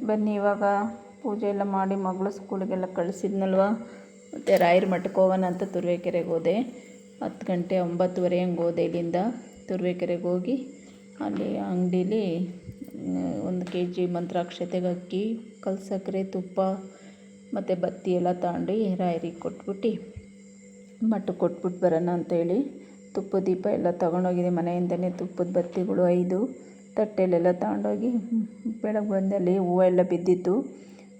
ಬನ್ನಿ ಇವಾಗ ಪೂಜೆ ಎಲ್ಲ ಮಾಡಿ ಮಗಳು ಸ್ಕೂಲಿಗೆಲ್ಲ ಕಳಿಸಿದ್ನಲ್ವ, ಮತ್ತು ರಾಯರ ಮಠಕ್ಕೆ ಹೋಗೋಣ ಅಂತ ತುರುವೇಕೆರೆಗೆ ಹೋದೆ. 10 ಗಂಟೆ 9:30 ಹಂಗೆ ಹೋದೆ ಇಲ್ಲಿಂದ ತುರುವೇಕೆರೆಗೆ ಹೋಗಿ ಅಲ್ಲಿ ಅಂಗಡೀಲಿ 1 kg ಮಂತ್ರಾಕ್ಷತೆಗೆ ಅಕ್ಕಿ, ಕಲ್ಲು ಸಕ್ಕರೆ, ತುಪ್ಪ ಮತ್ತು ಬತ್ತಿ ಎಲ್ಲ ತಗೊಂಡು ರಾಯರಿಗೆ ಕೊಟ್ಬಿಟ್ಟು ಮಠಕ್ಕೆ ಕೊಟ್ಬಿಟ್ಟು ಬರೋಣ ಅಂತೇಳಿ ತುಪ್ಪ ದೀಪ ಎಲ್ಲ ತೊಗೊಂಡೋಗಿದೆ. ಮನೆಯಿಂದಲೇ ತುಪ್ಪದ ಬತ್ತಿಗಳು 5 ತಟ್ಟೆಲೆಲ್ಲ ತಗೊಂಡೋಗಿ ಬೆಳಗ್ಗೆ ಬಂದಲ್ಲಿ ಹೂವು ಎಲ್ಲ ಬಿದ್ದಿತ್ತು.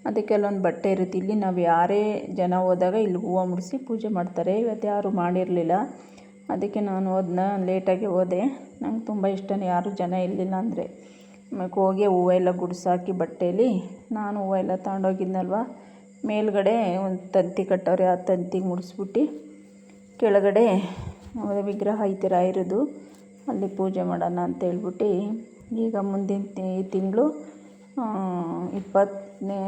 ಅದಕ್ಕೆ ಅಲ್ಲೊಂದು ಬಟ್ಟೆ ಇರುತ್ತೆ. ಇಲ್ಲಿ ನಾವು ಯಾರೇ ಜನ ಹೋದಾಗ ಇಲ್ಲಿ ಹೂವು ಮುಡಿಸಿ ಪೂಜೆ ಮಾಡ್ತಾರೆ. ಇವತ್ತು ಯಾರೂ ಮಾಡಿರಲಿಲ್ಲ, ಅದಕ್ಕೆ ನಾನು ಲೇಟಾಗಿ ಹೋದೆ. ನಂಗೆ ತುಂಬ ಇಷ್ಟನೇ ಯಾರೂ ಜನ ಇರಲಿಲ್ಲ ಅಂದರೆ. ಆಮೇಲೆ ಹೋಗಿ ಹೂವು ಎಲ್ಲ ಗುಡಿಸಾಕಿ ಬಟ್ಟೆಯಲ್ಲಿ ನಾನು ಹೂವು ಎಲ್ಲ ತಗೊಂಡೋಗಿದ್ನಲ್ವ, ಮೇಲ್ಗಡೆ ಒಂದು ತಂತಿ ಕಟ್ಟವ್ರೆ, ಆ ತಂತಿಗೆ ಮುಡಿಸ್ಬಿಟ್ಟು ಕೆಳಗಡೆ ವಿಗ್ರಹ ಐತೆ ರಾಯರದು, ಅಲ್ಲಿ ಪೂಜೆ ಮಾಡೋಣ ಅಂತ ಹೇಳ್ಬಿಟ್ಟು ಈಗ ಮುಂದಿನ ತಿಂಗಳು 20ನೇ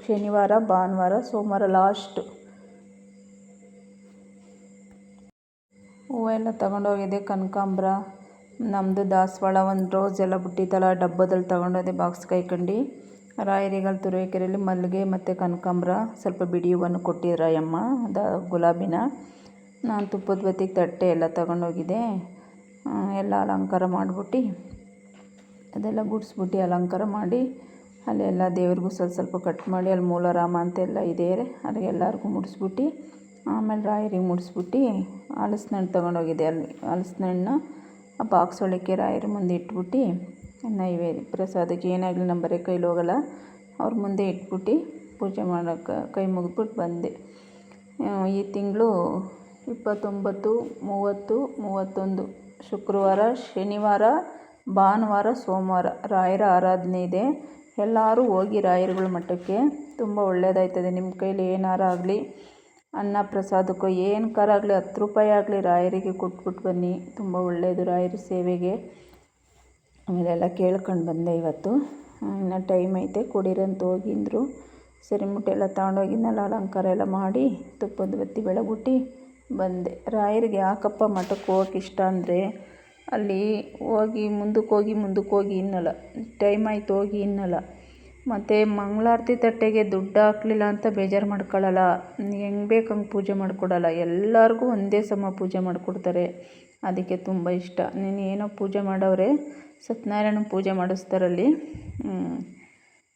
ಶನಿವಾರ, ಭಾನುವಾರ, ಸೋಮವಾರ ಲಾಸ್ಟು ಹೂವೆಲ್ಲ ತಗೊಂಡೋಗಿದೆ. ಕನಕಾಂಬರ, ನಮ್ಮದು ದಾಸವಾಳ, ಒಂದು ರೋಸ್ ಎಲ್ಲ ಬಿಟ್ಟಿತ್ತಲ್ಲ ಡಬ್ಬದಲ್ಲಿ ತಗೊಂಡೋದೆ ಬಾಕ್ಸ್ ಕೈಕೊಂಡು. ರಾಯರಿಗಲ್ಲಿ ತುರುವೇಕೆರೆಯಲ್ಲಿ ಮಲ್ಲಿಗೆ ಮತ್ತು ಕನಕಾಂಬರ ಸ್ವಲ್ಪ ಬಿಡಿ ಹೂವನ್ನು ಕೊಟ್ಟಿದ್ರು ಅಯ್ಯಮ್ಮ, ಗುಲಾಬಿನ. ನಾನು ತುಪ್ಪದ ಬತ್ತಿಗೆ ತಟ್ಟೆ ಎಲ್ಲ ತಗೊಂಡೋಗಿದ್ದೆ. ಎಲ್ಲ ಅಲಂಕಾರ ಮಾಡಿಬಿಟ್ಟು ಅದೆಲ್ಲ ಗುಡಿಸ್ಬಿಟ್ಟು ಅಲಂಕಾರ ಮಾಡಿ ಅಲ್ಲೆಲ್ಲ ದೇವ್ರಿಗೂ ಸ್ವಲ್ಪ ಕಟ್ ಮಾಡಿ ಅಲ್ಲಿ ಮೂಲರಾಮ ಅಂತೆಲ್ಲ ಇದೆ, ಅಲ್ಲಿಗೆ ಎಲ್ಲರಿಗೂ ಮುಡಿಸ್ಬಿಟ್ಟು ಆಮೇಲೆ ರಾಯರಿಗೆ ಮುಡಿಸ್ಬಿಟ್ಟು ಹಲಸಿನಣ್ಣು ತೊಗೊಂಡೋಗಿದ್ದೆ. ಅಲ್ಲಿ ಹಲಸಿನಣ್ಣು ಆ ಬಾಕ್ಸ್ ಒಳಕ್ಕೆ ರಾಯರ ಮುಂದೆ ಇಟ್ಬಿಟ್ಟು ನೈವೇದ್ಯ ಪ್ರಸಾದಕ್ಕೆ ಏನಾಗಲಿ ನಮ್ಮ ಬರೀ ಕೈಲಿ ಹೋಗಲ್ಲ, ಅವ್ರ ಮುಂದೆ ಇಟ್ಬಿಟ್ಟು ಪೂಜೆ ಮಾಡೋಕ್ಕೆ ಕೈ ಮುಗಿದ್ಬಿಟ್ಟು ಬಂದೆ. ಈ ತಿಂಗಳು 29, 30, 31 ಶುಕ್ರವಾರ, ಶನಿವಾರ, ಭಾನುವಾರ, ಸೋಮವಾರ ರಾಯರ ಆರಾಧನೆ ಇದೆ. ಎಲ್ಲರೂ ಹೋಗಿ ರಾಯರುಗಳ ಮಠಕ್ಕೆ, ತುಂಬ ಒಳ್ಳೆಯದಾಯ್ತದೆ. ನಿಮ್ಮ ಕೈಲಿ ಏನಾರು ಆಗಲಿ, ಅನ್ನ ಪ್ರಸಾದಕ್ಕೋ ಏನಕ್ಕಾರ ಆಗಲಿ 10 ರೂಪಾಯಿ ಆಗಲಿ ರಾಯರಿಗೆ ಕೊಟ್ಬಿಟ್ಟು ಬನ್ನಿ, ತುಂಬ ಒಳ್ಳೆಯದು ರಾಯರ ಸೇವೆಗೆ. ಆಮೇಲೆಲ್ಲ ಕೇಳ್ಕೊಂಡು ಬಂದೆ. ಇವತ್ತು ಇನ್ನು ಟೈಮ್ ಐತೆ ಕೊಡಿರಂತ ಹೋಗಿದ್ರು. ಸರಿ ಮುಟ್ಟೆಲ್ಲ ತಗೊಂಡೋಗಿದ್ನಲ್ಲ, ಅಲಂಕಾರ ಎಲ್ಲ ಮಾಡಿ ತುಪ್ಪದ ಬತ್ತಿ ಬೆಳಗ್ಬಿಟ್ಟು ಬಂದೆ. ರಾಯರಿಗೆ ಯಾಕಪ್ಪ ಮಠಕ್ಕೆ ಹೋಗೋಕೆ ಇಷ್ಟ ಅಂದರೆ, ಅಲ್ಲಿ ಹೋಗಿ ಮುಂದಕ್ಕೆ ಹೋಗಿ ಇನ್ನಲ್ಲ, ಟೈಮ್ ಆಯ್ತು ಹೋಗಿ ಇನ್ನಲ್ಲ. ಮತ್ತು ಮಂಗಳಾರತಿ ತಟ್ಟೆಗೆ ದುಡ್ಡು ಹಾಕಲಿಲ್ಲ ಅಂತ ಬೇಜಾರು ಮಾಡ್ಕೊಳ್ಳಲ್ಲ, ಹೆಂಗೆ ಬೇಕು ಹಂಗೆ ಪೂಜೆ ಮಾಡಿಕೊಡಲ್ಲ, ಎಲ್ಲರಿಗೂ ಒಂದೇ ಸಮ ಪೂಜೆ ಮಾಡಿಕೊಡ್ತಾರೆ. ಅದಕ್ಕೆ ತುಂಬ ಇಷ್ಟ. ನೀನು ಏನೋ ಪೂಜೆ ಮಾಡವ್ರೆ, ಸತ್ಯನಾರಾಯಣ ಪೂಜೆ ಮಾಡಿಸ್ತಾರಲ್ಲಿ,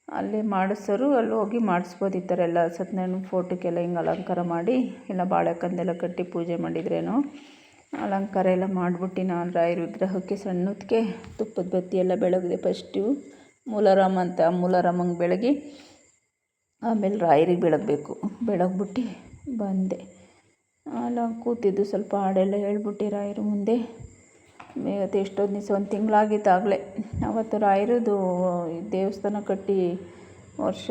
ಅಲ್ಲಿ ಮಾಡಿಸೋರು ಅಲ್ಲಿ ಹೋಗಿ ಮಾಡಿಸ್ಬೋದು. ಈ ಥರ ಎಲ್ಲ ಸತ್ಯನಾರಾಯಣ ಫೋಟೋಕ್ಕೆಲ್ಲ ಹಿಂಗೆ ಅಲಂಕಾರ ಮಾಡಿ ಎಲ್ಲ ಬಾಳೆಕಂದೆಲ್ಲ ಕಟ್ಟಿ ಪೂಜೆ ಮಾಡಿದ್ರೇನು ಅಲಂಕಾರ ಎಲ್ಲ ಮಾಡಿಬಿಟ್ಟು ನಾನು ರಾಯರ ವಿಗ್ರಹಕ್ಕೆ ಸಣ್ಣದಕ್ಕೆ ತುಪ್ಪದ ಬತ್ತಿ ಎಲ್ಲ ಬೆಳಗಿದೆ. ಫಸ್ಟು ಮೂಲರಾಮ ಅಂತ ಮೂಲರಾಮಂಗೆ ಬೆಳಗಿ ಆಮೇಲೆ ರಾಯರಿಗೆ ಬೆಳಗಬೇಕು. ಬೆಳಗ್ಬಿಟ್ಟು ಬಂದೆ. ಅಲ್ಲ ಕೂತಿದ್ದು ಸ್ವಲ್ಪ ಹಾಡೆಲ್ಲ ಹೇಳ್ಬಿಟ್ಟು ರಾಯರ ಮುಂದೆ. ಇವತ್ತು ಎಷ್ಟೊಂದು ದಿವಸ 1 ತಿಂಗಳಾಗಿತ್ತು ಆಗಲೇ. ಅವತ್ತು ರಾಯರದು ದೇವಸ್ಥಾನ ಕಟ್ಟಿ ವರ್ಷ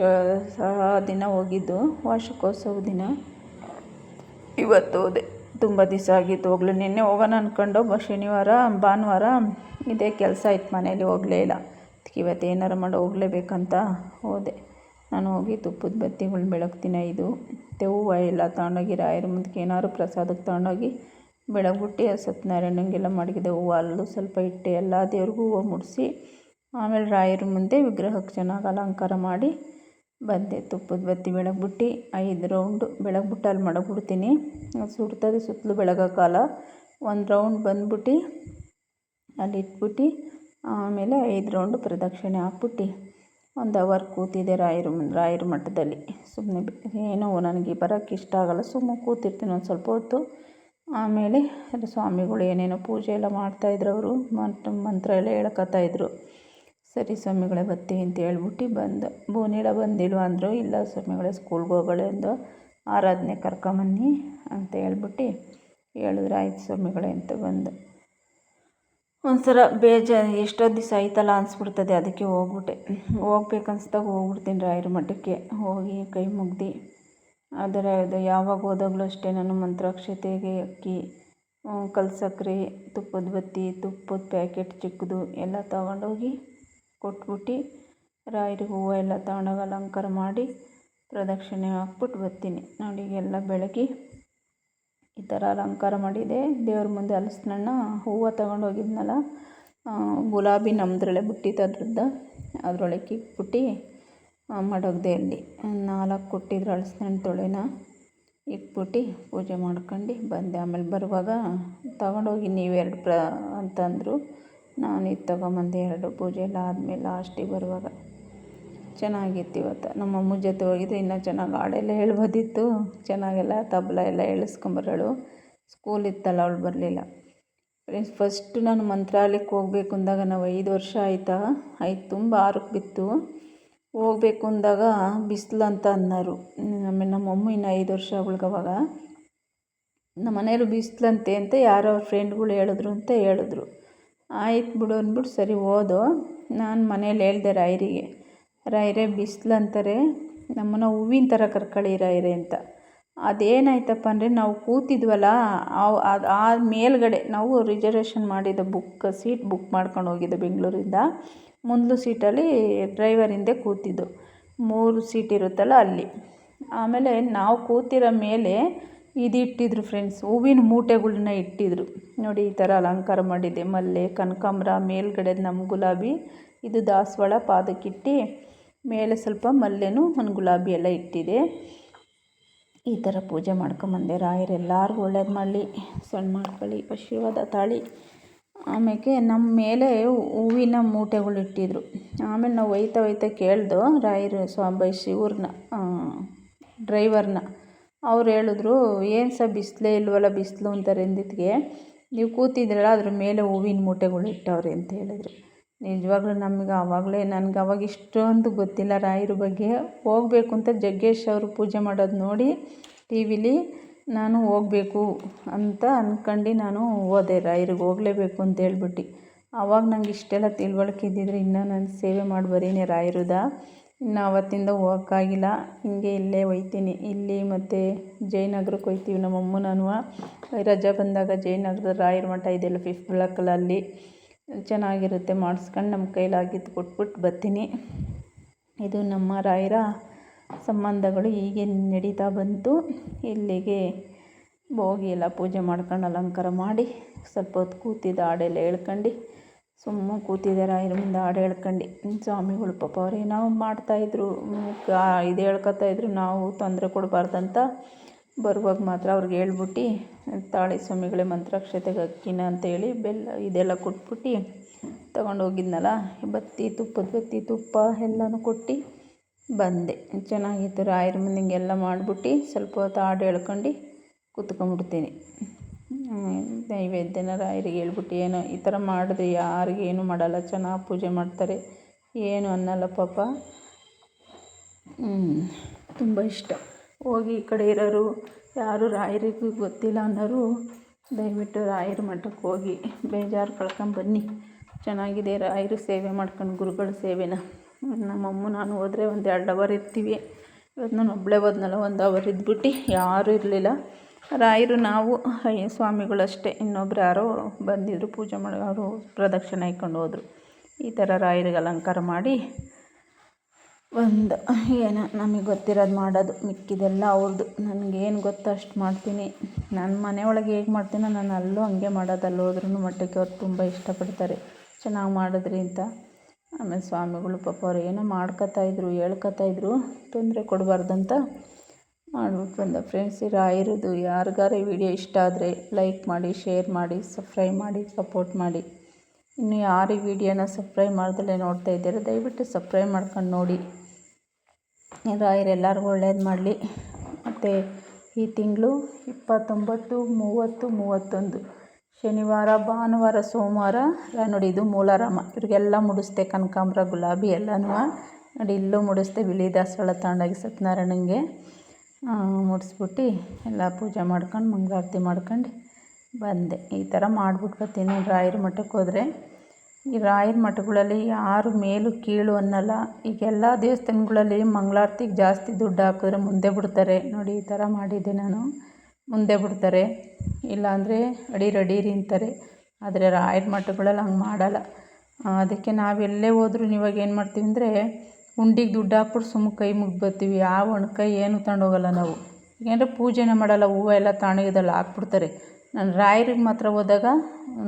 ದಿನ ಹೋಗಿದ್ದು, ವಾರ್ಷಿಕೋತ್ಸವ ದಿನ. ಇವತ್ತು ಹೋದೆ, ತುಂಬ ದಿವಸ ಆಗಿತ್ತು ಹೋಗಲಿ. ನಿನ್ನೆ ಹೋಗೋಣ ಅಂದ್ಕೊಂಡು ಶನಿವಾರ ಭಾನುವಾರ ಇದೇ ಕೆಲಸ ಇತ್ತು, ಮನೇಲಿ ಹೋಗಲೇ ಇಲ್ಲ. ಅದಕ್ಕೆ ಇವತ್ತು ಏನಾರು ಮಾಡಿ ಹೋಗಲೇಬೇಕಂತ ಹೋದೆ. ನಾನು ಹೋಗಿ ತುಪ್ಪದ ಬತ್ತಿಗಳು ಬೆಳಗ್ತೀನಿ. 5 ಹೂವು ಎಲ್ಲ ತಗೊಂಡೋಗಿ ರಾಯರ ಮುಂದಕ್ಕೆ ಏನಾದ್ರು ಪ್ರಸಾದಕ್ಕೆ ತಗೊಂಡೋಗಿ ಬೆಳಗ್ಬಿಟ್ಟು ಸತ್ಯನಾರಾಯಣಂಗೆಲ್ಲ ಮಡಗಿದೆ. ಹೂವು ಅಲ್ಲೂ ಸ್ವಲ್ಪ ಇಟ್ಟು ಎಲ್ಲ ದೇವ್ರಿಗೂ ಹೂವು ಮುಡಿಸಿ ಆಮೇಲೆ ರಾಯರ ಮುಂದೆ ವಿಗ್ರಹಕ್ಕೆ ಚೆನ್ನಾಗಿ ಅಲಂಕಾರ ಮಾಡಿ ಬಂದೆ. ತುಪ್ಪದ ಬತ್ತಿ ಬೆಳಗ್ಬಿಟ್ಟು 5 ರೌಂಡು ಬೆಳಗ್ಬಿಟ್ಟು ಅಲ್ಲಿ ಮಡಗ್ಬಿಡ್ತೀನಿ. ಸುಡ್ತದೆ ಸುತ್ತಲೂ ಬೆಳಗೋಕ್ಕಲ್ಲ. 1 ರೌಂಡ್ ಬಂದ್ಬಿಟ್ಟು ಅಲ್ಲಿ ಇಟ್ಬಿಟ್ಟು ಆಮೇಲೆ 5 ರೌಂಡು ಪ್ರದಕ್ಷಿಣೆ ಹಾಕ್ಬಿಟ್ಟು 1 ಅವರ್ ಕೂತಿದ್ದೆ ರಾಯರ ಮಠದಲ್ಲಿ. ಸುಮ್ಮನೆ ಏನೋ ನನಗೆ ಬರೋಕ್ಕೆ ಇಷ್ಟ ಆಗೋಲ್ಲ, ಸುಮ್ಮನೆ ಕೂತಿರ್ತೀನಿ ಒಂದು ಸ್ವಲ್ಪ ಹೊತ್ತು. ಆಮೇಲೆ ಸ್ವಾಮಿಗಳು ಏನೇನೋ ಪೂಜೆ ಎಲ್ಲ ಮಾಡ್ತಾಯಿದ್ರು, ಅವರು ಮಂತ್ರ ಎಲ್ಲ ಹೇಳ್ಕೊತಾಯಿದ್ರು. ಸರಿ ಸ್ವಾಮಿಗಳೇ ಬರ್ತೀವಿ ಅಂತ ಹೇಳ್ಬಿಟ್ಟು ಬಂದು. ಭೂನೀಳ ಬಂದಿಲ್ವ ಅಂದರು. ಇಲ್ಲ ಸ್ವಾಮಿಗಳೇ ಸ್ಕೂಲ್ಗೆ ಹೋಗೋಳೆ ಅಂದು, ಆರಾಧನೆ ಕರ್ಕೊಂಬನ್ನಿ ಅಂತ ಹೇಳ್ಬಿಟ್ಟು ಹೇಳಿದ್ರೆ ಆಯ್ತು ಸ್ವಾಮಿಗಳೇ ಅಂತ ಬಂದು. ಒಂಥರ ಬೇಜಾರು, ಎಷ್ಟೊಂದು ದಿವಸ ಆಯ್ತಲ್ಲ ಅನಿಸ್ಬಿಡ್ತದೆ. ಅದಕ್ಕೆ ಹೋಗ್ಬೇಕನ್ಸ್ದಾಗ ಹೋಗ್ಬಿಡ್ತೀನಿ ರಾಯರ ಮಠಕ್ಕೆ. ಹೋಗಿ ಕೈ ಮುಗ್ದು ಅದು ಯಾವಾಗ ಹೋದಾಗಲೂ ಅಷ್ಟೇ, ನಾನು ಮಂತ್ರಾಕ್ಷತೆಗೆ ಅಕ್ಕಿ, ಕಲ್ಲು ಸಕ್ಕರೆ, ತುಪ್ಪದ ಬತ್ತಿ, ತುಪ್ಪದ ಪ್ಯಾಕೆಟ್ ಚಿಕ್ಕದು ಎಲ್ಲ ತಗೊಂಡೋಗಿ ಕೊಟ್ಬಿಟ್ಟು ರಾಯರಿಗೆ ಹೂವು ಎಲ್ಲ ತಗೊಂಡೋಗಿ ಅಲಂಕಾರ ಮಾಡಿ ಪ್ರದಕ್ಷಿಣೆ ಹಾಕ್ಬಿಟ್ಟು ಬರ್ತೀನಿ. ನೋಡಿ ಎಲ್ಲ ಬೆಳಗ್ಗೆ ಈ ಥರ ಅಲಂಕಾರ ಮಾಡಿದೆ. ದೇವ್ರ ಮುಂದೆ ಹಲಸಿನಣ್ಣು ಹೂವು ತಗೊಂಡೋಗಿದ್ನಲ್ಲ, ಗುಲಾಬಿ ನಮ್ಮದ್ರಲ್ಲೇ ಬಿಟ್ಟಿತ್ತು ಅದರೊಳಗೆ ಇಕ್ಬಿಟ್ಟು ಮಡಗ್ದೆ ಅಲ್ಲಿ 4 ಕೊಟ್ಟಿದ್ರು ಹಲಸಿನ ಹಣ್ಣು ತೊಳೆನ ಇಕ್ಬಿಟ್ಟು ಪೂಜೆ ಮಾಡ್ಕೊಂಡು ಬಂದೆ. ಆಮೇಲೆ ಬರುವಾಗ ತಗೊಂಡೋಗಿ ನೀವು 2 ಅಂತಂದರು. ನಾನು ಇದು ತೊಗೊಂಬಂದೆ 2 ಪೂಜೆ ಎಲ್ಲ ಆದಮೇಲೆ ಲಾಸ್ಟಿಗೆ ಬರುವಾಗ. ಚೆನ್ನಾಗಿತ್ತು ಇವತ್ತು. ನಮ್ಮಮ್ಮ ಜೊತೆ ಹೋಗಿದ್ರೆ ಇನ್ನೂ ಚೆನ್ನಾಗಿ ಹಾಡೆಲ್ಲ ಹೇಳ್ಬೋದಿತ್ತು. ಚೆನ್ನಾಗೆಲ್ಲ ತಬಲ ಎಲ್ಲ ಹೇಳಿಸ್ಕೊಂಬರೋಳು. ಸ್ಕೂಲ್ ಇತ್ತಲ್ಲ ಅವಳು ಬರಲಿಲ್ಲ. ಫ್ರೆಂಡ್ಸ್, ಫಸ್ಟು ನಾನು ಮಂತ್ರಾಲಯಕ್ಕೆ ಹೋಗ್ಬೇಕು ಅಂದಾಗ ನಾವು 5 ವರ್ಷ ಆಯಿತಾ, 5 ತುಂಬ 6ಕ್ಕೆ ಬಿತ್ತು. ಹೋಗ್ಬೇಕು ಅಂದಾಗ ಬಿಸಿಲು ಅಂತ ಅನ್ನೋರು. ಆಮೇಲೆ ನಮ್ಮಮ್ಮ ಇನ್ನು 5 ವರ್ಷ ಅವಳಿಗವಾಗ. ನಮ್ಮ ಮನೆಯವರು ಬಿಸಿಲಂತೆ ಅಂತ ಯಾರೋ ಅವ್ರ ಫ್ರೆಂಡ್ಗಳು ಹೇಳಿದ್ರು. ಆಯ್ತು ಬಿಡು ಅಂದ್ಬಿಟ್ಟು ಸರಿ ಹೋದೋ. ನಾನು ಮನೇಲಿ ಹೇಳ್ದೆ ರಾಯರೇ ಬಿಸಿಲಂತಾರೆ, ನಮ್ಮನ್ನ ಹೂವಿನ ಥರ ಕರ್ಕೊಳ್ಳಿ ರಾಯರೇ ಅಂತ. ಅದೇನಾಯ್ತಪ್ಪ ಅಂದರೆ ನಾವು ಕೂತಿದ್ವಲ್ಲ, ಅದು ಆ ಮೇಲ್ಗಡೆ ನಾವು ರಿಸರ್ವೇಷನ್ ಮಾಡಿದ ಸೀಟ್ ಬುಕ್ ಮಾಡ್ಕೊಂಡು ಹೋಗಿದ್ದೆ ಬೆಂಗಳೂರಿಂದ. ಮುಂದಲು ಸೀಟಲ್ಲಿ ಡ್ರೈವರ್ ಹಿಂದೆ ಕೂತಿದ್ದು, 3 ಸೀಟ್ ಇರುತ್ತಲ್ಲ ಅಲ್ಲಿ. ಆಮೇಲೆ ನಾವು ಕೂತಿರೋ ಮೇಲೆ ಇಟ್ಟಿದ್ರು ಫ್ರೆಂಡ್ಸ್, ಹೂವಿನ ಮೂಟೆಗಳ್ನ ಇಟ್ಟಿದ್ರು ನೋಡಿ. ಈ ಥರ ಅಲಂಕಾರ ಮಾಡಿದ್ದೆ. ಮಲ್ಲೆ, ಕನಕಾಂಬರ, ಮೇಲ್ಗಡೆ ನಮ್ಮ ಗುಲಾಬಿ, ಇದು ದಾಸವಾಳ ಪಾದಕ್ಕಿಟ್ಟು, ಮೇಲೆ ಸ್ವಲ್ಪ ಮಲ್ಲೆನೂ ಒಂದು ಗುಲಾಬಿ ಎಲ್ಲ ಇಟ್ಟಿದೆ. ಈ ಥರ ಪೂಜೆ ಮಾಡ್ಕೊಂಬಂದೆ. ರಾಯರೆಲ್ಲರಿಗೂ ಒಳ್ಳೇದು ಮಾಡಲಿ, ಸಣ್ಣ ಮಾಡ್ಕೊಳ್ಳಿ, ಆಶೀರ್ವಾದ ತಾಳಿ. ಆಮೇಲೆ ನಮ್ಮ ಮೇಲೆ ಹೂವಿನ ಮೂಟೆಗಳು ಇಟ್ಟಿದ್ರು. ಆಮೇಲೆ ನಾವು ಒಯ್ತಾ ಕೇಳ್ದೋ ರಾಯರು ಇವ್ರನ್ನ ಡ್ರೈವರ್ನ. ಅವ್ರು ಹೇಳಿದ್ರು, ಏನು ಬಿಸಿಲೇ ಇಲ್ವಲ್ಲ, ಬಿಸಿಲು ಅಂತಾರೆ ಅಂದಿದ್ದಕ್ಕೆ, ನೀವು ಕೂತಿದ್ರಲ್ಲ ಅದ್ರ ಮೇಲೆ ಹೂವಿನ ಮೂಟೆಗಳು ಇಟ್ಟವ್ರೆ ಅಂತ ಹೇಳಿದ್ರು. ನಿಜವಾಗ್ಲೂ ನನಗೆ ಅವಾಗ ಇಷ್ಟೊಂದು ಗೊತ್ತಿಲ್ಲ ರಾಯರ ಬಗ್ಗೆ. ಹೋಗಬೇಕು ಅಂತ ಜಗ್ಗೇಶ್ ಅವರು ಪೂಜೆ ಮಾಡೋದು ನೋಡಿ ಟಿ ವಿಲಿ ನಾನು ಹೋಗಬೇಕು ಅಂತ ಅಂದ್ಕೊಂಡು ನಾನು ಹೋದೆ. ರಾಯರಿಗೆ ಹೋಗಲೇಬೇಕು ಅಂತ ಹೇಳ್ಬಿಟ್ಟು. ಆವಾಗ ನಂಗೆ ಇಷ್ಟೆಲ್ಲ ತಿಳುವಳಿಕೆ ಇದ್ದಿದ್ರೆ ಇನ್ನೂ ನಾನು ಸೇವೆ ಮಾಡಿ ಬರೀನಿ ರಾಯರದ. ಇನ್ನು ಆವತ್ತಿಂದ ಹೋಗೋಕ್ಕಾಗಿಲ್ಲ. ಹಿಂಗೆ ಇಲ್ಲೇ ಹೋಗ್ತೀನಿ. ಇಲ್ಲಿ ಮತ್ತು ಜಯನಗರಕ್ಕೆ ಹೋಗ್ತೀವಿ ನಮ್ಮಮ್ಮ ನಾನು. ರಜೆ ಬಂದಾಗ ಜಯನಗರದ ರಾಯರ ಮಠ ಇದೆಯಲ್ಲ 5th ಬ್ಲಾಕಲ್ಲಿ, ಅಲ್ಲಿ ಚೆನ್ನಾಗಿರುತ್ತೆ. ಮಾಡಿಸ್ಕೊಂಡು ನಮ್ಮ ಕೈಲಾಗಿದ್ದು ಕೊಟ್ಬಿಟ್ಟು ಬರ್ತೀನಿ. ಇದು ನಮ್ಮ ರಾಯರ ಸಂಬಂಧಗಳು ಹೀಗೆ ನಡೀತಾ ಬಂತು. ಇಲ್ಲಿಗೆ ಹೋಗಿ ಎಲ್ಲ ಪೂಜೆ ಮಾಡ್ಕೊಂಡು ಅಲಂಕಾರ ಮಾಡಿ ಸ್ವಲ್ಪ ಹೊತ್ತು ಕೂತಿದ್ದ, ಹಾಡೆಲ್ಲ ಹೇಳ್ಕೊಂಡು ಸುಮ್ಮನೆ ಕೂತಿದ್ದೆ. ರಾಯರ ಮುಂದೆ ಹಾಡು ಹೇಳ್ಕೊಂಡು. ಸ್ವಾಮಿಗಳು ಪಾಪ ಅವ್ರು ಏನೋ ಮಾಡ್ತಾಯಿದ್ರು, ಇದು ಹೇಳ್ಕೊತಾಯಿದ್ರು. ನಾವು ತೊಂದರೆ ಕೊಡಬಾರ್ದಂತ ಬರುವಾಗ ಮಾತ್ರ ಅವ್ರಿಗೆ ಹೇಳ್ಬಿಟ್ಟು, ತಾಳಿ ಸ್ವಾಮಿಗಳೇ ಮಂತ್ರಾಕ್ಷತೆಗೆ ಅಕ್ಕಿನ ಅಂತೇಳಿ ಬೆಲ್ಲ ಇದೆಲ್ಲ ಕೊಟ್ಬಿಟ್ಟು ತೊಗೊಂಡೋಗಿದ್ನಲ್ಲ, ತುಪ್ಪದ ಬತ್ತಿ ತುಪ್ಪ ಎಲ್ಲನೂ ಕೊಟ್ಟು ಬಂದೆ. ಚೆನ್ನಾಗಿತ್ತು. ರಾಯರ ಮುಂದೆ ಹಿಂಗೆಲ್ಲ ಮಾಡಿಬಿಟ್ಟು ಸ್ವಲ್ಪ ಹೊತ್ತು ಹಾಡು ಹೇಳ್ಕೊಂಡು ಕೂತ್ಕೊಂಡ್ಬಿಡ್ತೀನಿ. ನೈವೇದ್ಯನ ರಾಯರಿಗೆ ಹೇಳ್ಬಿಟ್ಟು, ಏನೋ ಈ ಥರ ಮಾಡಿದ್ರೆ ಯಾರಿಗೇನು ಮಾಡಲ್ಲ, ಚೆನ್ನಾಗಿ ಪೂಜೆ ಮಾಡ್ತಾರೆ, ಏನು ಅನ್ನಲ್ಲ ಪಾಪ. ತುಂಬ ಇಷ್ಟ. ಹೋಗಿ ಈ ಕಡೆ ಇರೋರು ಯಾರು ರಾಯರಿಗೂ ಗೊತ್ತಿಲ್ಲ ಅನ್ನೋರು ದಯವಿಟ್ಟು ರಾಯರ ಮಠಕ್ಕೆ ಹೋಗಿ ಬೇಜಾರು ಕಳ್ಕೊಂಬನ್ನಿ. ಚೆನ್ನಾಗಿದೆ ರಾಯರು ಸೇವೆ ಮಾಡ್ಕೊಂಡು, ಗುರುಗಳ ಸೇವೆನ. ನಮ್ಮಮ್ಮ ನಾನು ಹೋದರೆ ಒಂದು 2 ಅವರ್ ಇರ್ತೀವಿ. ಇವತ್ತು ನಾನು ಒಬ್ಬಳೇ ಹೋದ್ನಲ್ಲ, 1 ಅವರ್ ಇದ್ಬಿಟ್ಟು ಯಾರೂ ಇರಲಿಲ್ಲ. ರಾಯರು ನಾವು ಸ್ವಾಮಿಗಳಷ್ಟೇ, ಇನ್ನೊಬ್ರು ಯಾರೋ ಬಂದಿದ್ದರು ಪೂಜೆ ಮಾಡಿ, ಅವರು ಪ್ರದಕ್ಷಿಣೆ ಹಾಕ್ಕೊಂಡು ಹೋದರು. ಈ ಥರ ರಾಯರಿಗೆ ಅಲಂಕಾರ ಮಾಡಿ ಏನೋ ನಮಗೆ ಗೊತ್ತಿರೋದು ಮಾಡೋದು, ಮಿಕ್ಕಿದೆಲ್ಲ ಅವ್ರದ್ದು. ನನಗೇನು ಗೊತ್ತೋ ಅಷ್ಟು ಮಾಡ್ತೀನಿ. ನನ್ನ ಮನೆಯೊಳಗೆ ಹೇಗೆ ಮಾಡ್ತೀನೋ ನಾನು ಅಲ್ಲೂ ಹಂಗೆ ಮಾಡೋದು. ಅಲ್ಲಿ ಹೋದ್ರೂ ಮಠಕ್ಕೆ ಅವ್ರು ತುಂಬ ಇಷ್ಟಪಡ್ತಾರೆ, ಚೆನ್ನಾಗಿ ಮಾಡಿದ್ರಿ ಅಂತ. ಆಮೇಲೆ ಸ್ವಾಮಿಗಳು ಪಾಪ ಅವ್ರು ಏನೋ ಮಾಡ್ಕೊತಾಯಿದ್ರು, ಹೇಳ್ಕೊತಾಯಿದ್ರು, ತೊಂದರೆ ಕೊಡಬಾರ್ದಂತ ಮಾಡ್ಬಿಟ್ಟು ಬಂದ. ಫ್ರೆಂಡ್ಸ್, ಈ ರಾಯರದು ಯಾರಿಗಾರು ಈ ವಿಡಿಯೋ ಇಷ್ಟ ಆದರೆ ಲೈಕ್ ಮಾಡಿ, ಶೇರ್ ಮಾಡಿ, ಸಬ್ಸ್ಕ್ರೈಬ್ ಮಾಡಿ, ಸಪೋರ್ಟ್ ಮಾಡಿ. ಇನ್ನು ಯಾರು ಈ ವಿಡಿಯೋನ ಸಬ್ಸ್ಕ್ರೈಬ್ ಮಾಡ್ದಲೇ ನೋಡ್ತಾ ಇದ್ದೀರ ದಯವಿಟ್ಟು ಸಬ್ಸ್ಕ್ರೈಬ್ ಮಾಡ್ಕೊಂಡು ನೋಡಿ. ರಾಯರು ಎಲ್ಲರಿಗೂ ಒಳ್ಳೇದು ಮಾಡಲಿ. ಮತ್ತು ಈ ತಿಂಗಳು 29, 30, 31 ಶನಿವಾರ, ಭಾನುವಾರ, ಸೋಮವಾರ ನೋಡಿ, ಇದು ಮೂಲಾರಾಮ. ಇವ್ರಿಗೆಲ್ಲ ಮುಡಿಸ್ದೆ, ಕನಕಾಂಬರ, ಗುಲಾಬಿ ಎಲ್ಲನೂ ನೋಡಿ. ಇಲ್ಲೂ ಮುಡಿಸ್ದೆ, ಬಿಳಿ ದಾಸವಾಳ ತಗೊಂಡೋಗಿ ಸತ್ಯನಾರಾಯಣಂಗೆ ಮುಡಿಸ್ಬಿಟ್ಟು ಎಲ್ಲ ಪೂಜೆ ಮಾಡ್ಕೊಂಡು ಮಂಗಳಾರತಿ ಮಾಡ್ಕೊಂಡು ಬಂದೆ. ಈ ಥರ ಮಾಡ್ಬಿಟ್ಟು ಬರ್ತೀನಿ ರಾಯರ ಮಠಕ್ಕೆ ಹೋದರೆ. ಈ ರಾಯರ ಮಠಗಳಲ್ಲಿ ಯಾರು ಮೇಲು ಕೀಳು ಅನ್ನಲ್ಲ. ಈಗ ಎಲ್ಲ ದೇವಸ್ಥಾನಗಳಲ್ಲಿ ಮಂಗಳಾರತಿಗೆ ಜಾಸ್ತಿ ದುಡ್ಡು ಹಾಕಿದ್ರೆ ಮುಂದೆ ಬಿಡ್ತಾರೆ ನೋಡಿ. ಈ ಥರ ಮಾಡಿದ್ದೆ ನಾನು, ಮುಂದೆ ಬಿಡ್ತಾರೆ, ಇಲ್ಲಾಂದರೆ ಅಡೀರಿ ಅಂತಾರೆ. ಆದರೆ ರಾಯರ ಮಠಗಳಲ್ಲಿ ಹಂಗೆ ಮಾಡಲ್ಲ. ಅದಕ್ಕೆ ನಾವೆಲ್ಲೇ ಹೋದ್ರೂ ಇವಾಗ ಏನು ಮಾಡ್ತೀವಿ ಅಂದರೆ, ಉಂಡಿಗೆ ದುಡ್ಡು ಹಾಕ್ಬಿಟ್ಟು ಸುಮ್ಮನೆ ಕೈ ಮುಗ್ದು ಬರ್ತೀವಿ. ಯಾವ ಒಣಕೈ ಏನು ತಗೊಂಡೋಗಲ್ಲ ನಾವು. ಏಕೆಂದರೆ ಪೂಜೆನೇ ಮಾಡಲ್ಲ, ಹೂವು ಎಲ್ಲ ತಗೊಂಡೋಗಿದ್ದೆಲ್ಲ ಹಾಕ್ಬಿಡ್ತಾರೆ. ನಾನು ರಾಯರಿಗೆ ಮಾತ್ರ ಹೋದಾಗ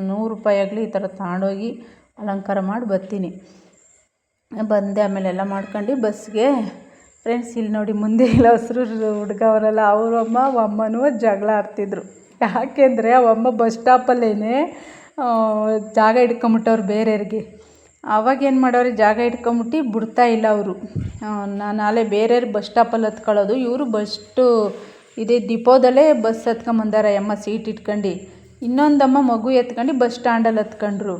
100 ರೂಪಾಯಿ ಆಗಲಿ ಈ ಥರ ತಗೊಂಡೋಗಿ ಅಲಂಕಾರ ಮಾಡಿ ಬರ್ತೀನಿ. ಬಂದೆ ಆಮೇಲೆ ಎಲ್ಲ ಮಾಡ್ಕೊಂಡು ಬಸ್ಗೆ ಫ್ರೆಂಡ್ಸ್ ಇಲ್ಲಿ ನೋಡಿ ಮುಂದೆ ಇಲ್ಲ ಹಸ್ರು ಹುಡುಗ ಅವರೆಲ್ಲ ಅವ್ರ ಅಮ್ಮನೂ ಜಗಳ ಆಡ್ತಿದ್ರು. ಯಾಕೆಂದರೆ ಅವಮ್ಮ ಬಸ್ ಸ್ಟಾಪಲ್ಲೇ ಜಾಗ ಹಿಡ್ಕೊಂಬಿಟ್ಟವ್ರು ಬೇರೆಯವ್ರಿಗೆ. ಅವಾಗೇನು ಮಾಡೋರು, ಜಾಗ ಹಿಡ್ಕೊಂಬಿಟ್ಟು ಬಿಡ್ತಾಯಿಲ್ಲ ಅವರು. ನಾನು ನಾಳೆ ಬೇರೆಯವ್ರು ಬಸ್ ಸ್ಟಾಪಲ್ಲಿ ಹತ್ಕೊಳ್ಳೋದು, ಇವರು ಇದೇ ಡಿಪೋದಲ್ಲೇ ಬಸ್ ಹತ್ಕೊಂಬಂದಾರ ಅಮ್ಮ ಸೀಟ್ ಇಟ್ಕೊಂಡು. ಇನ್ನೊಂದಮ್ಮ ಮಗು ಎತ್ಕೊಂಡು ಬಸ್ ಸ್ಟ್ಯಾಂಡಲ್ಲಿ ಹತ್ಕೊಂಡ್ರು.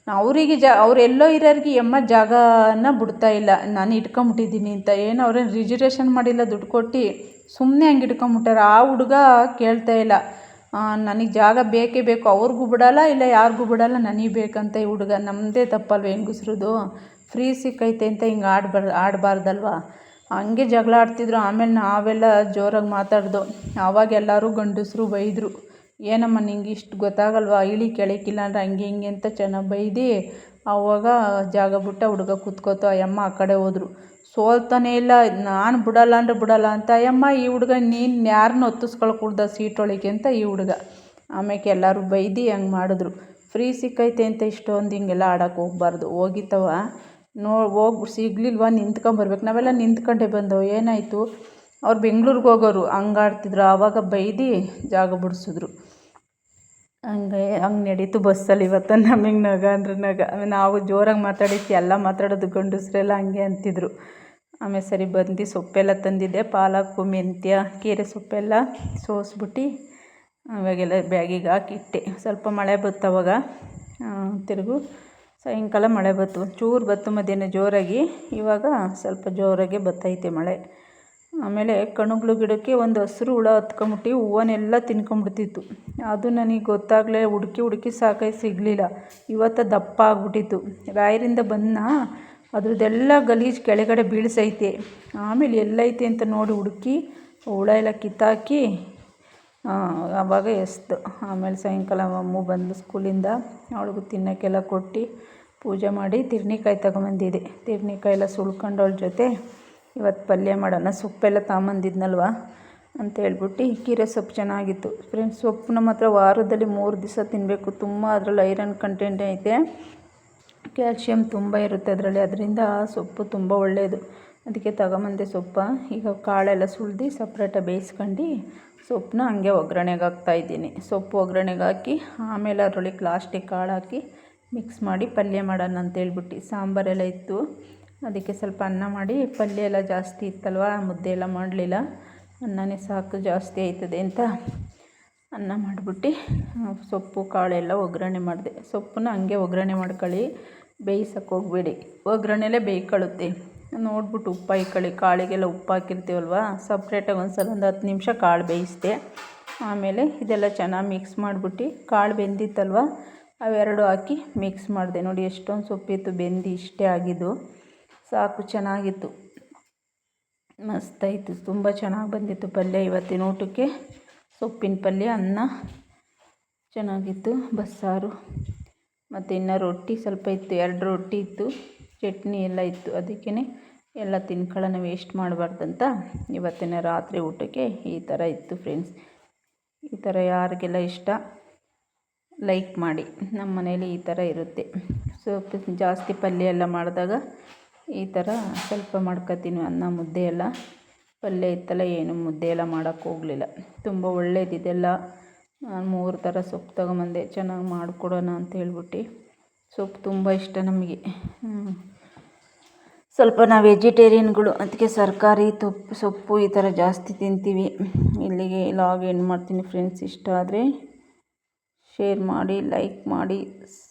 ಅವರಿಗೆ ಅವ್ರು ಎಲ್ಲೋ ಇರೋರಿಗೆ ಅಮ್ಮ ಜಾಗನ ಬಿಡ್ತಾಯಿಲ್ಲ, ನಾನು ಇಟ್ಕೊಂಬಿಟ್ಟಿದ್ದೀನಿ ಅಂತ. ಏನು ಅವ್ರೇನು ರಿಸರ್ವೇಷನ್ ಮಾಡಿಲ್ಲ ದುಡ್ಡು ಕೊಟ್ಟು, ಸುಮ್ಮನೆ ಹಂಗೆ ಇಟ್ಕೊಂಬಿಟ್ಟಾರ. ಆ ಹುಡುಗ ಕೇಳ್ತಾಯಿಲ್ಲ, ನನಗೆ ಜಾಗ ಬೇಕೇ ಬೇಕು, ಅವ್ರಿಗೂ ಬಿಡೋಲ್ಲ ಇಲ್ಲ ಯಾರಿಗೂ ಬಿಡೋಲ್ಲ, ನನಗೆ ಬೇಕಂತ ಈ ಹುಡುಗ. ನಮ್ಮದೇ ತಪ್ಪಲ್ವ ಹೆಂಗಸ್ರದು, ಫ್ರೀ ಸಿಕ್ಕೈತೆ ಅಂತ ಹಿಂಗೆ ಆಡಬಾರ್ದಲ್ವ. ಹಂಗೆ ಜಗಳ ಆಡ್ತಿದ್ರು. ಆಮೇಲೆ ನಾವೆಲ್ಲ ಜೋರಾಗಿ ಮಾತಾಡ್ದು. ಆವಾಗ ಎಲ್ಲರೂ ಗಂಡಸರು ಬೈದರು, ಏನಮ್ಮ ನಿಂಗೆ ಇಷ್ಟು ಗೊತ್ತಾಗಲ್ವ, ಇಳಿ ಕೆಳಕ್ಕಿಲ್ಲ ಅಂದರೆ ಹಂಗೆ ಹಿಂಗೆ ಅಂತ ಚೆನ್ನಾಗಿ ಬೈದು. ಆವಾಗ ಜಾಗ ಬಿಟ್ಟ ಹುಡುಗ ಕೂತ್ಕೋತು. ಅಯ್ಯಮ್ಮ ಆ ಕಡೆ ಹೋದರು. ಸೋಲ್ತಾನೆ ಇಲ್ಲ, ನಾನು ಬಿಡಲ್ಲ ಅಂದರೆ ಬಿಡಲ್ಲ ಅಂತ. ಅಯ್ಯಮ್ಮ ಈ ಹುಡುಗ ನೀನು ಯಾರನ್ನ ಹೊತ್ತಿಸ್ಕೊಳ್ಕೂಡ್ದ ಸೀಟೊಳಗೆ ಅಂತ ಈ ಹುಡುಗ. ಆಮೇಲೆ ಎಲ್ಲರೂ ಬೈದು ಹಂಗೆ ಮಾಡಿದ್ರು. ಫ್ರೀ ಸಿಕ್ಕೈತೆ ಅಂತ ಇಷ್ಟೊಂದು ಹಿಂಗೆಲ್ಲ ಆಡೋಕ್ಕೆ ಹೋಗ್ಬಾರ್ದು. ಹೋಗಿತ್ತವ ಹೋಗಿ ಸಿಗ್ಲಿಲ್ವ ನಿಂತ್ಕೊಂಬರ್ಬೇಕು. ನಾವೆಲ್ಲ ನಿಂತ್ಕೊಂಡೇ ಬಂದವು. ಏನಾಯಿತು, ಅವ್ರು ಬೆಂಗ್ಳೂರಿಗೆ ಹೋಗೋರು, ಹಂಗೆ ಆಡ್ತಿದ್ರು. ಆವಾಗ ಬೈದು ಜಾಗ ಬಿಡಿಸಿದ್ರು. ಹಂಗೆ ನಡೀತು ಬಸ್ಸಲ್ಲಿ ಇವತ್ತು. ನಮಗೆ ನಗ ಅಂದ್ರೆ ನಗ. ನಾವು ಜೋರಾಗಿ ಮಾತಾಡಿಸಿ ಎಲ್ಲ ಮಾತಾಡೋದು ಗಂಡಸ್ರೆಲ್ಲ ಹಂಗೆ ಅಂತಿದ್ರು. ಆಮೇಲೆ ಸರಿ ಬಂದು ಸೊಪ್ಪೆಲ್ಲ ತಂದಿದ್ದೆ, ಪಾಲಕ್ಕು ಮೆಂತ್ಯ ಕೀರೆ ಸೊಪ್ಪೆಲ್ಲ ಸೋಸ್ಬಿಟ್ಟು ಅವಾಗೆಲ್ಲ ಬ್ಯಾಗಿಗೆ ಹಾಕಿಟ್ಟೆ. ಸ್ವಲ್ಪ ಮಳೆ ಬತ್ತು ಅವಾಗ, ತಿರುಗು ಸಾಯಂಕಾಲ ಮಳೆ ಬತ್ತು. ಚೂರು ಬತ್ತು ಮಧ್ಯಾಹ್ನ ಜೋರಾಗಿ, ಇವಾಗ ಸ್ವಲ್ಪ ಜೋರಾಗಿ ಬತ್ತೈತೆ ಮಳೆ. ಆಮೇಲೆ ಕಣಗ್ಳು ಗಿಡಕ್ಕೆ ಒಂದು ಹಸಿರು ಹುಳ ಹತ್ಕೊಂಬಿಟ್ಟು ಹೂವನ್ನೆಲ್ಲ ತಿನ್ಕೊಂಬಿಡ್ತಿತ್ತು. ಅದು ನನಗೆ ಗೊತ್ತಾಗಲೇ ಹುಡುಕಿ ಸಾಕಾಗಿ ಸಿಗಲಿಲ್ಲ. ಇವತ್ತು ದಪ್ಪ ಆಗ್ಬಿಟ್ಟಿತ್ತು. ರಾಯರಿಂದ ಬಂದ ಅದ್ರದ್ದೆಲ್ಲ ಗಲೀಜು ಕೆಳಗಡೆ ಬೀಳಿಸೈತೆ. ಆಮೇಲೆ ಎಲ್ಲೈತೆ ಅಂತ ನೋಡಿ ಹುಡುಕಿ ಹುಳ ಎಲ್ಲ ಕಿತ್ತಾಕಿ ಆವಾಗ ಎಸ್ದು. ಆಮೇಲೆ ಸಾಯಂಕಾಲ ಅಮ್ಮ ಬಂದು ಸ್ಕೂಲಿಂದ, ಅವಳಿಗೂ ತಿನ್ನೋಕ್ಕೆಲ್ಲ ಕೊಟ್ಟು ಪೂಜೆ ಮಾಡಿ ತಿರ್ನಿಕಾಯಿ ತಗೊಂಬಂದಿದ್ದೆ. ತಿರ್ನಿಕಾಯಿ ಎಲ್ಲ ಸುಳ್ಕೊಂಡು ಅವಳ ಜೊತೆ ಇವತ್ತು ಪಲ್ಯ ಮಾಡೋಣ, ಸೊಪ್ಪೆಲ್ಲ ತಗೊಂಬಂದಿದ್ನಲ್ವ ಅಂತ ಹೇಳ್ಬಿಟ್ಟು. ಕೀರೆ ಸೊಪ್ಪು ಚೆನ್ನಾಗಿತ್ತು ಫ್ರೆಂಡ್ಸ್. ಸೊಪ್ಪು ನಮ್ಮ ಹತ್ರ ವಾರದಲ್ಲಿ 3 ದಿವಸ ತಿನ್ನಬೇಕು. ತುಂಬ ಅದರಲ್ಲಿ ಐರನ್ ಕಂಟೆಂಟ್ ಐತೆ, ಕ್ಯಾಲ್ಶಿಯಂ ತುಂಬ ಇರುತ್ತೆ ಅದರಲ್ಲಿ. ಅದರಿಂದ ಸೊಪ್ಪು ತುಂಬ ಒಳ್ಳೆಯದು. ಅದಕ್ಕೆ ತಗೊಂಬಂದೆ ಸೊಪ್ಪು. ಈಗ ಕಾಳೆಲ್ಲ ಸುಳ್ದು ಸಪ್ರೇಟಾಗಿ ಬೇಯಿಸ್ಕೊಂಡು ಸೊಪ್ಪನ್ನ ಹಂಗೆ ಒಗ್ಗರಣೆಗೆ ಹಾಕ್ತಾಯಿದ್ದೀನಿ. ಸೊಪ್ಪು ಒಗ್ಗರಣೆಗೆ ಹಾಕಿ ಆಮೇಲೆ ಅದರೊಳಗೆ ಲಾಸ್ಟಿಗೆ ಕಾಳು ಹಾಕಿ ಮಿಕ್ಸ್ ಮಾಡಿ ಪಲ್ಯ ಮಾಡೋಣ ಅಂತೇಳ್ಬಿಟ್ಟು. ಸಾಂಬಾರೆಲ್ಲ ಇತ್ತು, ಅದಕ್ಕೆ ಸ್ವಲ್ಪ ಅನ್ನ ಮಾಡಿ, ಪಲ್ಯ ಎಲ್ಲ ಜಾಸ್ತಿ ಇತ್ತಲ್ವ, ಮುದ್ದೆ ಎಲ್ಲ ಮಾಡಲಿಲ್ಲ. ಅನ್ನನೇ ಸಾಕು, ಜಾಸ್ತಿ ಆಯ್ತದೆ ಅಂತ ಅನ್ನ ಮಾಡಿಬಿಟ್ಟು ಸೊಪ್ಪು ಕಾಳೆಲ್ಲ ಒಗ್ಗರಣೆ ಮಾಡಿದೆ. ಸೊಪ್ಪನ್ನ ಹಂಗೆ ಒಗ್ಗರಣೆ ಮಾಡ್ಕೊಳ್ಳಿ, ಬೇಯಿಸೋಕ್ಕೆ ಹೋಗಬೇಡಿ. ಒಗ್ಗರಣೆಲೇ ಬೇಯ್ಕೊಳ್ಳುತ್ತೆ. ನೋಡ್ಬಿಟ್ಟು ಉಪ್ಪು ಹಾಕ್ಕೊಳ್ಳಿ. ಕಾಳಿಗೆಲ್ಲ ಉಪ್ಪು ಹಾಕಿರ್ತೀವಲ್ವ, ಸಪ್ರೇಟಾಗಿ ಒಂದು ಸಲ 10 ನಿಮಿಷ ಕಾಳು ಬೇಯಿಸಿದೆ. ಆಮೇಲೆ ಇದೆಲ್ಲ ಚೆನ್ನಾಗಿ ಮಿಕ್ಸ್ ಮಾಡಿಬಿಟ್ಟು, ಕಾಳು ಬೆಂದಿತ್ತಲ್ವ ಅವೆರಡು ಹಾಕಿ ಮಿಕ್ಸ್ ಮಾಡಿದೆ. ನೋಡಿ ಎಷ್ಟೊಂದು ಸೊಪ್ಪಿತ್ತು, ಬೆಂದು ಇಷ್ಟೇ ಆಗಿದ್ದು ಸಾಕು. ಚೆನ್ನಾಗಿತ್ತು, ಮಸ್ತಾಯಿತು, ತುಂಬ ಚೆನ್ನಾಗಿ ಬಂದಿತ್ತು ಪಲ್ಯ. ಇವತ್ತಿನ ಊಟಕ್ಕೆ ಸೊಪ್ಪಿನ ಪಲ್ಯ, ಅನ್ನ ಚೆನ್ನಾಗಿತ್ತು, ಬಸ್ಸಾರು ಮತ್ತು ಇನ್ನು ರೊಟ್ಟಿ ಸ್ವಲ್ಪ ಇತ್ತು, 2 ರೊಟ್ಟಿ ಇತ್ತು, ಚಟ್ನಿ ಎಲ್ಲ ಇತ್ತು. ಅದಕ್ಕೇ ಎಲ್ಲ ತಿನ್ಕೊಳ್ಳೋಣ, ವೇಸ್ಟ್ ಮಾಡಬಾರ್ದಂತ ಇವತ್ತಿನ ರಾತ್ರಿ ಊಟಕ್ಕೆ ಈ ಥರ ಇತ್ತು ಫ್ರೆಂಡ್ಸ್. ಈ ಥರ ಯಾರಿಗೆಲ್ಲ ಇಷ್ಟ ಲೈಕ್ ಮಾಡಿ. ನಮ್ಮ ಮನೇಲಿ ಈ ಥರ ಇರುತ್ತೆ. ಸೊಪ್ಪು ಜಾಸ್ತಿ ಪಲ್ಯ ಎಲ್ಲ ಮಾಡಿದಾಗ ಈ ಥರ ಸ್ವಲ್ಪ ಮಾಡ್ಕೊತೀನಿ. ಅನ್ನ ಮುದ್ದೆ ಎಲ್ಲ ಪಲ್ಯ ಇತ್ತಲ್ಲ, ಏನು ಮುದ್ದೆ ಎಲ್ಲ ಮಾಡೋಕ್ಕೆ ಹೋಗಲಿಲ್ಲ. ತುಂಬ ಒಳ್ಳೇದಿದೆಲ್ಲ. ನಾನು 3 ಥರ ಸೊಪ್ಪು ತಗೊಂಬಂದೆ, ಚೆನ್ನಾಗಿ ಮಾಡಿಕೊಡೋಣ ಅಂತ ಹೇಳ್ಬಿಟ್ಟು. ಸೊಪ್ಪು ತುಂಬ ಇಷ್ಟ ನಮಗೆ. ಸ್ವಲ್ಪ ನಾವು ವೆಜಿಟೇರಿಯನ್ಗಳು, ಅದಕ್ಕೆ ತರಕಾರಿ ಸೊಪ್ಪು ಈ ಥರ ಜಾಸ್ತಿ ತಿಂತೀವಿ. ಇಲ್ಲಿಗೆ ಲಾಗ್ ಎಂಡ್ ಮಾಡ್ತೀನಿ ಫ್ರೆಂಡ್ಸ್. ಇಷ್ಟ ಆದರೆ ಶೇರ್ ಮಾಡಿ, ಲೈಕ್ ಮಾಡಿ,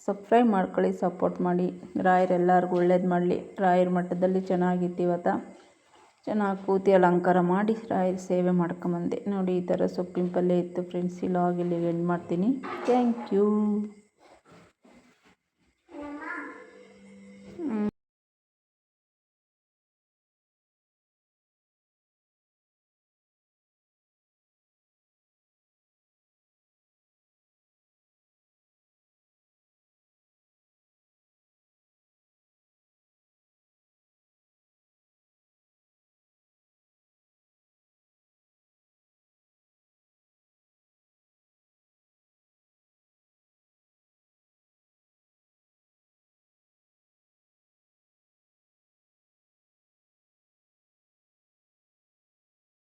ಸಬ್ಸ್ಕ್ರೈಬ್ ಮಾಡ್ಕೊಳ್ಳಿ, ಸಪೋರ್ಟ್ ಮಾಡಿ. ರಾಯರೆಲ್ಲರಿಗೂ ಒಳ್ಳೇದು ಮಾಡಲಿ. ರಾಯರ ಮಠದಲ್ಲಿ ಚೆನ್ನಾಗಿತ್ತು ಇವತ್ತು. ಚೆನ್ನಾಗಿ ಕೂತಿ ಅಲಂಕಾರ ಮಾಡಿ ರಾಯರ ಸೇವೆ ಮಾಡ್ಕೊಂಬಂದೆ. ನೋಡಿ ಈ ಥರ ಸೊಪ್ಪಿನ ಪಲ್ಯ ಇತ್ತು ಫ್ರೆಂಡ್ಸ್. ಈ ಲಾಗ್ ಇಲ್ಲಿಗೆ ಎಂಡ್ ಮಾಡ್ತೀನಿ. Thank you.